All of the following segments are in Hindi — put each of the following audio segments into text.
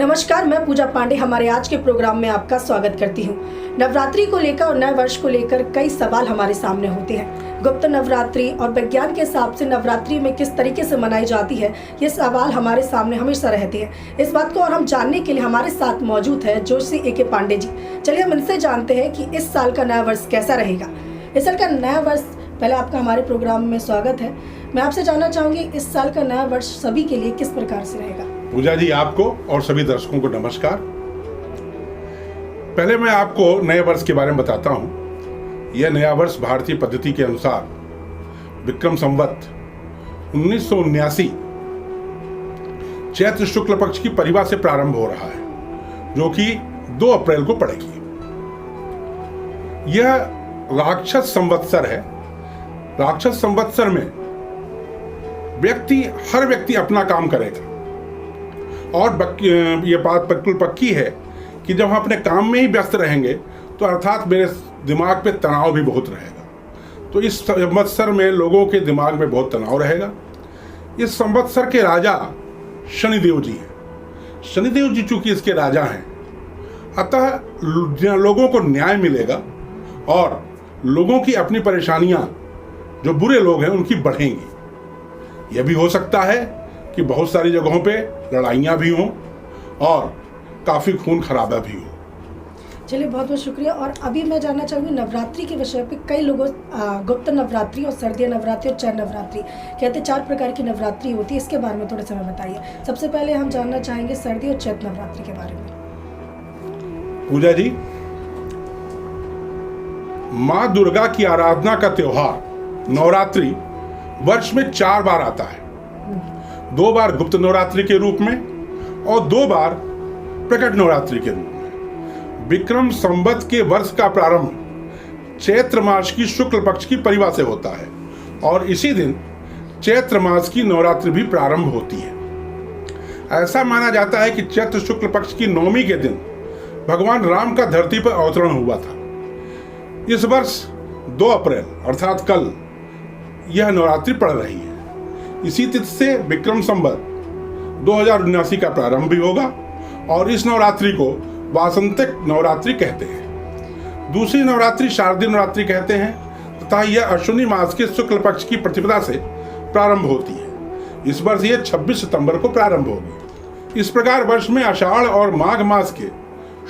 नमस्कार, मैं पूजा पांडे हमारे आज के प्रोग्राम में आपका स्वागत करती हूँ। नवरात्रि को लेकर और नए वर्ष को लेकर कई सवाल हमारे सामने होते हैं। गुप्त नवरात्रि और विज्ञान के हिसाब से नवरात्रि में किस तरीके से मनाई जाती है, ये सवाल हमारे सामने हमेशा रहते हैं। इस बात को और हम जानने के लिए हमारे साथ मौजूद है जोशी ए के पांडे जी। चलिए हम इनसे जानते हैं कि इस साल का नया वर्ष कैसा रहेगा। इस साल का नया वर्ष, पहले आपका हमारे प्रोग्राम में स्वागत है। मैं आपसे जानना चाहूँगी इस साल का नया वर्ष सभी के लिए किस प्रकार से रहेगा। पूजा जी, आपको और सभी दर्शकों को नमस्कार। पहले मैं आपको नए वर्ष के बारे में बताता हूँ। यह नया वर्ष भारतीय पद्धति के अनुसार विक्रम संवत 1979 चैत्र शुक्ल पक्ष की परिवा से प्रारंभ हो रहा है, जो कि 2 अप्रैल को पड़ेगी। यह राक्षस संवत्सर है। राक्षस संवत्सर में हर व्यक्ति अपना काम करेगा और ये बात बिल्कुल पक्की है कि जब हम अपने काम में ही व्यस्त रहेंगे तो अर्थात मेरे दिमाग पे तनाव भी बहुत रहेगा। तो इस संवत्सर में लोगों के दिमाग में बहुत तनाव रहेगा। इस संवत्सर के राजा शनिदेव जी हैं। शनिदेव जी चूंकि इसके राजा हैं, अतः लोगों को न्याय मिलेगा और लोगों की अपनी परेशानियां, जो बुरे लोग हैं, उनकी बढ़ेंगी। यह भी हो सकता है कि बहुत सारी जगहों पे लड़ाइयाँ भी हों और काफ़ी खून खराबा भी हो। चलिए, बहुत बहुत शुक्रिया। और अभी मैं जानना चाहूँगी नवरात्रि के विषय पे। कई लोगों गुप्त नवरात्रि और सर्दिया नवरात्रि और चैत्र नवरात्रि कहते 4 प्रकार की नवरात्रि होती है। इसके बारे में थोड़ा सा बताइए। सबसे पहले हम जानना चाहेंगे सर्दी और चैत्र नवरात्रि के बारे में। पूजा जी, माँ दुर्गा की आराधना का त्योहार नवरात्रि वर्ष में 4 बार आता है। 2 बार गुप्त नवरात्रि के रूप में और 2 बार प्रकट नवरात्रि के रूप में। विक्रम संवत के वर्ष का प्रारंभ चैत्र मास की शुक्ल पक्ष की परिवा से होता है और इसी दिन चैत्र मास की नवरात्रि भी प्रारंभ होती है। ऐसा माना जाता है कि चैत्र शुक्ल पक्ष की नवमी के दिन भगवान राम का धरती पर अवतरण हुआ था। इस वर्ष 2 अप्रैल अर्थात कल यह नवरात्रि पड़ रही है। इसी तिथि से विक्रम संवत 2079 का प्रारंभ भी होगा और इस नवरात्रि को वासंतिक नवरात्रि कहते हैं। दूसरी नवरात्रि शारदीय नवरात्रि कहते हैं तथा यह अश्विनी मास के शुक्ल पक्ष की प्रतिपदा से प्रारंभ होती है। इस वर्ष यह 26 सितंबर को प्रारंभ होगी। इस प्रकार वर्ष में आषाढ़ और माघ मास के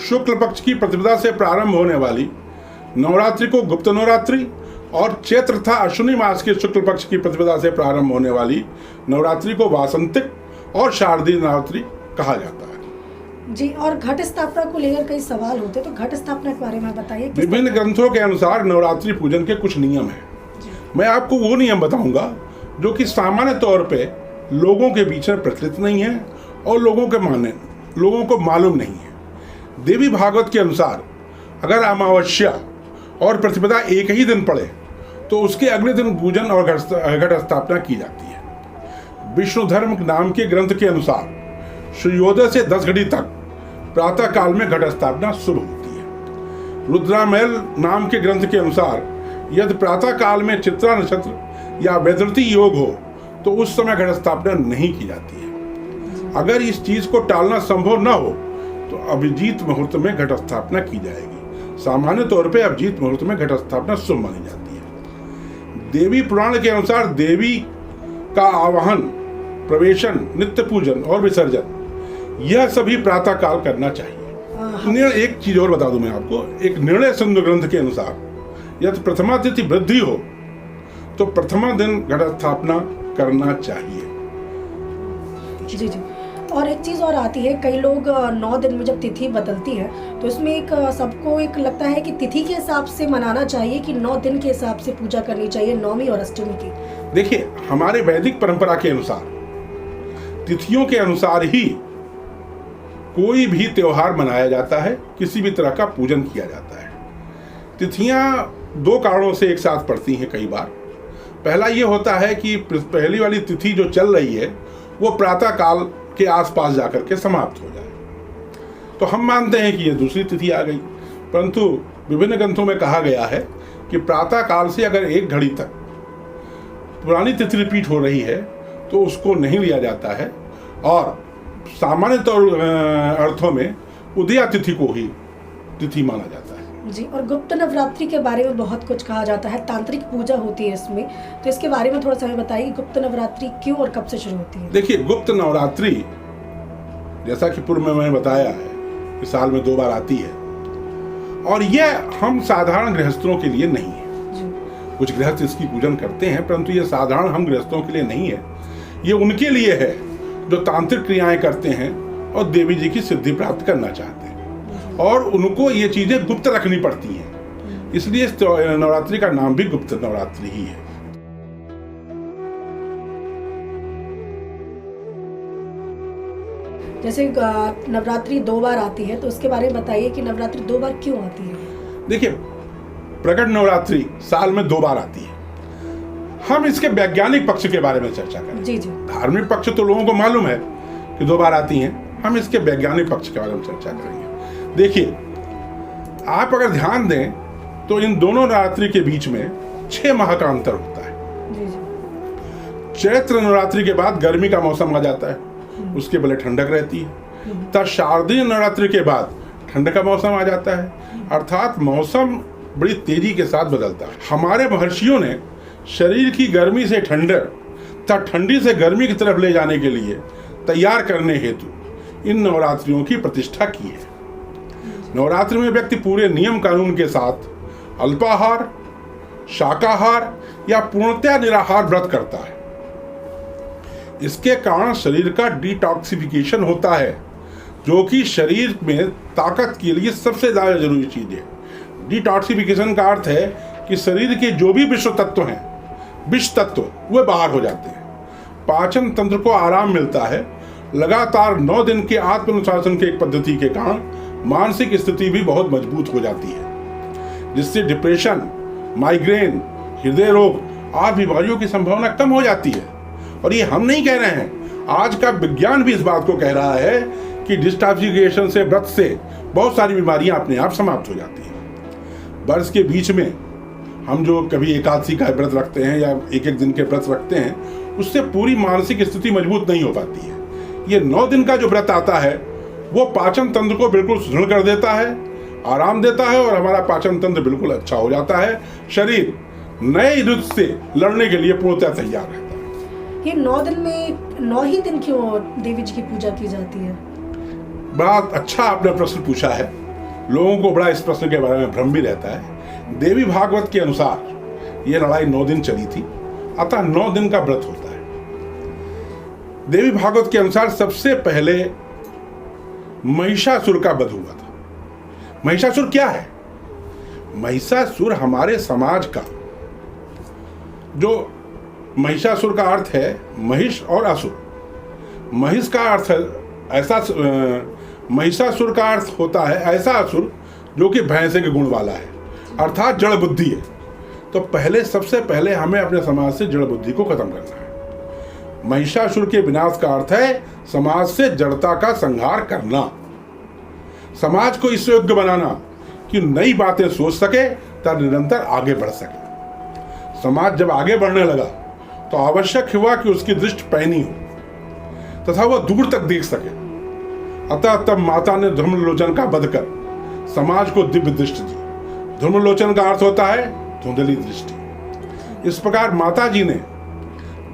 शुक्ल पक्ष की प्रतिपदा से प्रारंभ होने वाली नवरात्रि को गुप्त नवरात्रि और चैत्र तथा अश्विनी मास के शुक्ल पक्ष की प्रतिपदा से प्रारंभ होने वाली नवरात्रि को वासंतिक और शारदीय नवरात्रि कहा जाता है। जी, और घट स्थापना को लेकर कई सवाल होते हैं, तो घट स्थापना के बारे में बताइए। विभिन्न ग्रंथों के अनुसार नवरात्रि पूजन के कुछ नियम हैं। मैं आपको वो नियम बताऊंगा जो कि सामान्य तौर पे लोगों के बीच में प्रचलित नहीं है और लोगों को मालूम नहीं है। देवी भागवत के अनुसार अगर अमावस्या और प्रतिपदा एक ही दिन पड़े तो उसके अगले दिन पूजन और घट स्थापना की जाती है। विष्णु धर्म नाम के ग्रंथ के अनुसार सूर्योदय से 10 घड़ी तक प्रातः काल में घट स्थापना शुभ होती है। रुद्रामेल नाम के ग्रंथ के अनुसार यदि प्रातः काल में चित्रा नक्षत्र या वैदृति योग हो तो उस समय घट स्थापना नहीं की जाती है। अगर इस चीज को टालना संभव न हो तो अभिजीत मुहूर्त में घट स्थापना की जाएगी। सामान्य तौर पे अभिजीत मुहूर्त में घट स्थापना शुभ मानी जाती है। देवी पुराण के अनुसार देवी का आवाहन, प्रवेशन, नित्य पूजन और विसर्जन यह सभी प्रातः काल करना चाहिए। एक चीज और बता दूं मैं आपको, एक निर्णय सिंधु ग्रंथ के अनुसार यदि प्रथमा तिथि वृद्धि हो तो प्रथमा दिन घट स्थापना करना चाहिए। जी जी। और एक चीज़ और आती है, कई लोग 9 दिन में जब तिथि बदलती है तो इसमें एक सबको एक लगता है कि तिथि के हिसाब से मनाना चाहिए कि 9 दिन के हिसाब से पूजा करनी चाहिए, नौमी और अष्टमी की। देखिए, हमारे वैदिक परंपरा के अनुसार तिथियों के अनुसार ही कोई भी त्योहार मनाया जाता है, किसी भी तरह का पूजन किया जाता है। तिथियां 2 कारणों से एक साथ पड़ती हैं कई बार। पहला ये होता है कि पहली वाली तिथि जो चल रही है वो प्रातः काल के आसपास जाकर के समाप्त हो जाए, तो हम मानते हैं कि ये दूसरी तिथि आ गई। परंतु विभिन्न ग्रंथों में कहा गया है कि प्रातः काल से अगर 1 घड़ी तक पुरानी तिथि रिपीट हो रही है तो उसको नहीं लिया जाता है और सामान्य तौर अर्थों में उदया तिथि को ही तिथि माना जाता है। जी, और गुप्त नवरात्रि के बारे में बहुत कुछ कहा जाता है, तांत्रिक पूजा होती है इसमें, तो इसके बारे में थोड़ा सा हमें बताइए, गुप्त नवरात्रि क्यों और कब से शुरू होती है? देखिए, गुप्त नवरात्रि जैसा कि पूर्व में मैंने बताया है कि साल में 2 बार आती है, और यह हम साधारण गृहस्थों के लिए नहीं है। जी। कुछ गृहस्थ इसकी पूजन करते हैं, परंतु ये साधारण हम गृहस्थों के लिए नहीं है। ये उनके लिए है जो तांत्रिक क्रियाएं करते हैं और देवी जी की सिद्धि प्राप्त करना चाहते हैं, और उनको ये चीजें गुप्त रखनी पड़ती हैं। इसलिए इस नवरात्रि का नाम भी गुप्त नवरात्रि ही है। जैसे नवरात्रि 2 बार आती है, तो उसके बारे में बताइए कि नवरात्रि 2 बार क्यों आती है? देखिए, प्रकट नवरात्रि साल में 2 बार आती है। हम इसके वैज्ञानिक पक्ष के बारे में चर्चा करें। जी जी। धार्मिक पक्ष तो लोगों को मालूम है कि 2 बार आती हैं, हम इसके वैज्ञानिक पक्ष के बारे में चर्चा करेंगे। देखिए, आप अगर ध्यान दें तो इन दोनों नवरात्रि के बीच में 6 माह का अंतर होता है। जी जी। चैत्र नवरात्रि के बाद गर्मी का मौसम आ जाता है, उसके पहले ठंडक रहती है। तब शारदीय नवरात्रि के बाद ठंड का मौसम आ जाता है, अर्थात मौसम बड़ी तेजी के साथ बदलता है। हमारे महर्षियों ने शरीर की गर्मी से ठंडक तथा ठंडी से गर्मी की तरफ ले जाने के लिए तैयार करने हेतु इन नवरात्रियों की प्रतिष्ठा की है। नवरात्रि में व्यक्ति पूरे नियम कानून के साथ अल्पाहार, शाकाहार या पूर्णतया निराहार व्रत करता है। इसके कारण शरीर का डिटॉक्सिफिकेशन होता है, जो कि शरीर में ताकत के लिए सबसे ज्यादा जरूरी चीज है। डिटॉक्सिफिकेशन का अर्थ है कि शरीर के जो भी विष तत्व हैं, विष तत्व, वे बाहर हो जाते हैं। पाचन तंत्र को आराम मिलता है। लगातार 9 दिन के आत्मानुशासन की एक पद्धति के कारण मानसिक स्थिति भी बहुत मजबूत हो जाती है, जिससे डिप्रेशन, माइग्रेन, हृदय रोग आदि बीमारियों की संभावना कम हो जाती है। और ये हम नहीं कह रहे हैं, आज का विज्ञान भी इस बात को कह रहा है कि डिटॉक्सिफिकेशन से, व्रत से बहुत सारी बीमारियां अपने आप समाप्त हो जाती हैं। वर्ष के बीच में हम जो कभी एकादशी का व्रत रखते हैं या एक दिन के व्रत रखते हैं, उससे पूरी मानसिक स्थिति मजबूत नहीं हो पाती है। ये 9 दिन का जो व्रत आता है वो पाचन तंत्र को बिल्कुल सुदृढ़ कर देता है, आराम देता है, और हमारा पाचन तंत्र बिल्कुल अच्छा हो जाता है। शरीर नए युद्ध से लड़ने के लिए पूर्णतः तैयार रहता है। ये 9 दिन में 9 ही दिन क्यों देवी जी की पूजा की जाती है? बड़ा अच्छा आपने प्रश्न पूछा है। लोगों को बड़ा इस प्रश्न के बारे में भ्रम भी रहता है। देवी भागवत के अनुसार ये लड़ाई 9 दिन चली थी, अतः 9 दिन का व्रत होता है। देवी भागवत के अनुसार सबसे पहले महिषासुर का वध हुआ था। महिषासुर क्या है? महिषासुर हमारे समाज का, जो महिषासुर का अर्थ है महिष और असुर। महिष का अर्थ है ऐसा, महिषासुर का अर्थ होता है ऐसा असुर जो कि भैंसे के गुण वाला है, अर्थात जड़ बुद्धि है। तो पहले, सबसे पहले हमें अपने समाज से जड़ बुद्धि को खत्म करना है। महिषासुर के विनाश का अर्थ है समाज से जड़ता का संहार करना, समाज को इस योग्य बनाना कि नई बातें सोच सके तथा निरंतर आगे बढ़ सके। समाज जब आगे बढ़ने लगा तो आवश्यक हुआ कि उसकी दृष्टि पैनी हो तथा वह दूर तक देख सके। अतः तब माता ने धूम्रलोचन का वध कर समाज को दिव्य दृष्टि दी। धूम्रलोचन का अर्थ होता है धुंधली दृष्टि। इस प्रकार माता जी ने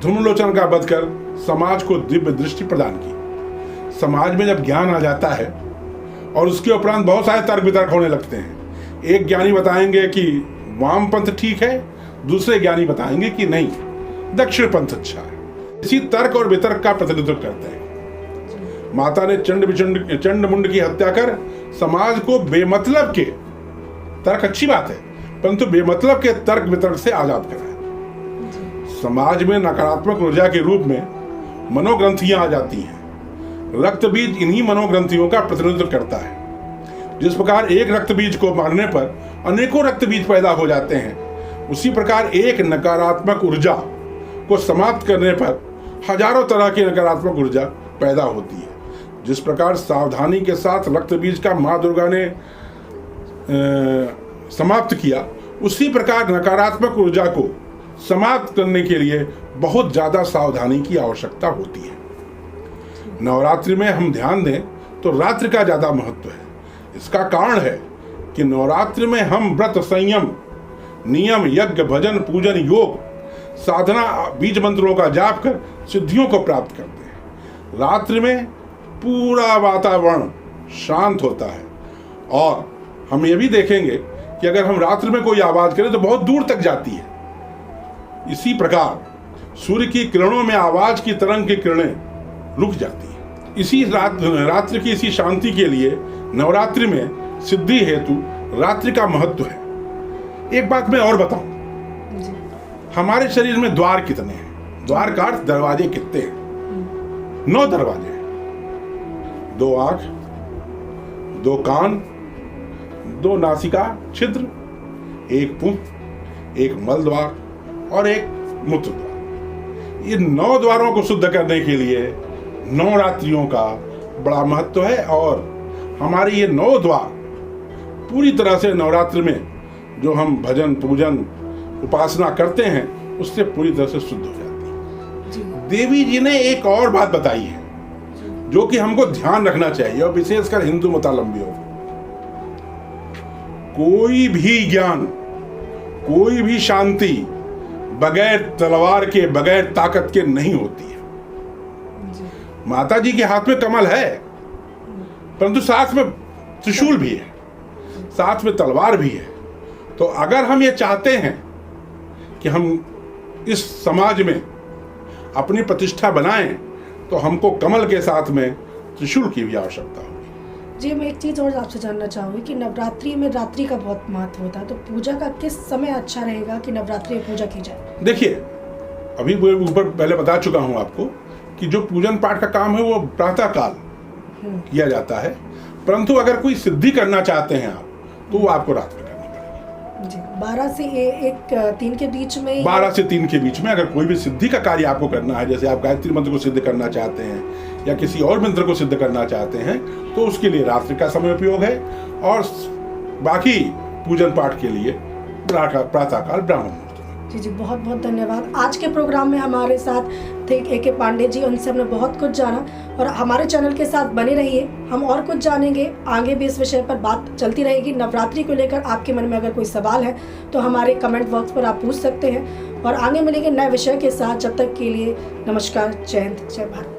धूम्रलोचन का वध कर समाज को दिव्य दृष्टि प्रदान की। समाज में जब ज्ञान आ जाता है और उसके उपरांत बहुत सारे तर्क वितर्क होने लगते हैं। एक ज्ञानी बताएंगे कि वाम पंथ ठीक है, दूसरे ज्ञानी बताएंगे कि नहीं, दक्षिण पंथ अच्छा है। इसी तर्क और वितर्क का प्रतिनिधित्व करते हैं। माता ने चंडमुंड की हत्या कर समाज को बेमतलब के, तर्क अच्छी बात है, परंतु बेमतलब के तर्क वितर्क से आजाद कराया। समाज में नकारात्मक ऊर्जा के रूप में मनोग्रंथियां आ जाती हैं। रक्त बीज इन्हीं मनोग्रंथियों का प्रतिनिधित्व करता है। जिस प्रकार एक रक्त बीज को मारने पर अनेकों रक्त बीज पैदा हो जाते हैं, उसी प्रकार एक नकारात्मक ऊर्जा को समाप्त करने पर हजारों तरह की नकारात्मक ऊर्जा पैदा होती है। जिस प्रकार सावधानी के साथ रक्त बीज का माँ दुर्गा ने समाप्त किया, उसी प्रकार नकारात्मक ऊर्जा को समाप्त करने के लिए बहुत ज्यादा सावधानी की आवश्यकता होती है। नवरात्रि में हम ध्यान दें तो रात्रि का ज़्यादा महत्व है। इसका कारण है कि नवरात्रि में हम व्रत, संयम, नियम, यज्ञ, भजन, पूजन, योग, साधना, बीज मंत्रों का जाप कर सिद्धियों को प्राप्त करते हैं। रात्रि में पूरा वातावरण शांत होता है और हम ये भी देखेंगे कि अगर हम रात्रि में कोई आवाज़ करें तो बहुत दूर तक जाती है। इसी प्रकार सूर्य की किरणों में आवाज़ की तरंग की किरणें रुक जाती हैं। इसी रात्रि की इसी शांति के लिए नवरात्रि में सिद्धि हेतु रात्रि का महत्व है। एक बात मैं और बताऊं, हमारे शरीर में द्वार कितने हैं? द्वार का अर्थ दरवाजे कितने हैं? 9 दरवाजे हैं। 2 आंख, 2 कान, 2 नासिका छिद्र, 1 पुंख, 1 मल द्वार और 1 मूत्र द्वार। ये 9 द्वारों को शुद्ध करने के लिए नवरात्रियों का बड़ा महत्व है और हमारे ये 9 द्वार पूरी तरह से नवरात्रि में जो हम भजन, पूजन, उपासना करते हैं उससे पूरी तरह से शुद्ध हो जाती है। देवी जी ने एक और बात बताई है जो कि हमको ध्यान रखना चाहिए और विशेषकर हिंदू मतावलंबियों को। कोई भी ज्ञान, कोई भी शांति बगैर तलवार के, बगैर ताकत के नहीं होती है। माता जी के हाथ में कमल है परंतु साथ में त्रिशूल भी है, साथ में तलवार भी है। तो अगर हम ये चाहते हैं कि हम इस समाज में अपनी प्रतिष्ठा बनाएं तो हमको कमल के साथ में त्रिशूल की भी आवश्यकता होगी। जी, मैं एक चीज़ और आपसे जानना चाहूँगी कि नवरात्रि में रात्रि का बहुत महत्व होता है, तो पूजा का किस समय अच्छा रहेगा कि नवरात्रि में पूजा की जाए? देखिए, अभी ऊपर पहले बता चुका हूँ आपको कि जो पूजन पाठ का काम है वो प्रातः काल किया जाता है, परंतु अगर कोई सिद्धि करना चाहते हैं आप तो वो आपको रात में करनी पड़ेगी। जी, 12 से 3 के बीच में, 12 से 3 के बीच में अगर कोई भी सिद्धि का कार्य आपको करना है, जैसे आप गायत्री मंत्र को सिद्ध करना चाहते हैं या किसी और मंत्र को सिद्ध करना चाहते हैं तो उसके लिए रात्रि का समय उपयोग है और बाकी पूजन पाठ के लिए प्रातःकाल ब्राह्मण मुहूर्त। जी जी, बहुत बहुत धन्यवाद। आज के प्रोग्राम में हमारे साथ थे A.K. पांडे जी, उनसे हमने बहुत कुछ जाना और हमारे चैनल के साथ बने रहिए, हम और कुछ जानेंगे। आगे भी इस विषय पर बात चलती रहेगी। नवरात्रि को लेकर आपके मन में अगर कोई सवाल है तो हमारे कमेंट बॉक्स पर आप पूछ सकते हैं और आगे मिलेंगे नए विषय के साथ। जब तक के लिए नमस्कार, जय हिंद, जय भारत।